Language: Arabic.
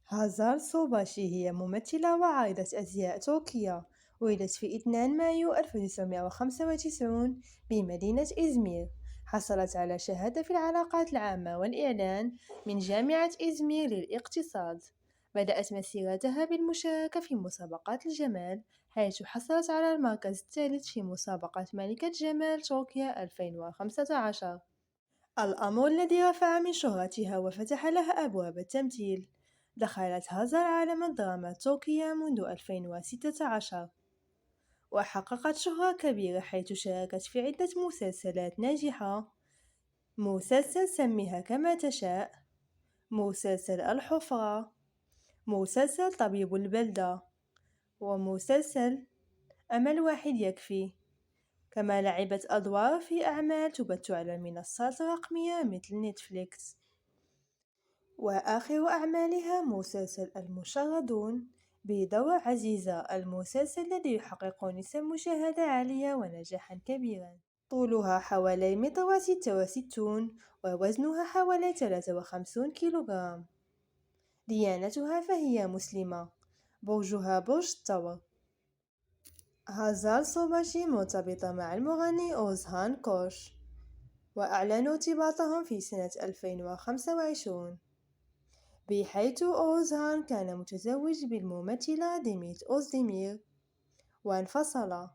هازار صوباشي هي ممثلة وعارضة أزياء تركية. ولدت في 2 مايو 1995 بمدينة إزمير. حصلت على شهادة في العلاقات العامة والإعلان من جامعة إزمير للاقتصاد. بدأت مسيرتها بالمشاركة في مسابقات الجمال، حيث حصلت على المركز الثالث في مسابقة ملكة جمال تركيا 2015، الأمر الذي رفع من شهرتها وفتح لها أبواب التمثيل. دخلت هازار عالم الدراما التركية منذ 2016، وحققت شهرة كبيرة حيث شاركت في عدة مسلسلات ناجحة: مسلسل سميها كما تشاء، مسلسل الحفرة، مسلسل طبيب البلدة، ومسلسل أمل واحد يكفي. كما لعبت أدوار في أعمال تبث على المنصات الرقمية مثل نتفليكس. وآخر أعمالها مسلسل المشردون بدور عزيزة، المسلسل الذي يحقق نسب مشاهدة عالية ونجاحا كبيرا. طولها حوالي 1.66 متر، ووزنها حوالي 53 كيلوغرام. ديانتها فهي مسلمة. برجها برج الثور. هازار صوباشي مرتبطة مع المغني أوزهان كوش، وأعلنوا ارتباطهم في سنة 2025، بحيث أوزهان كان متزوج بالممثلة ديميت أوزديمير، وانفصلا.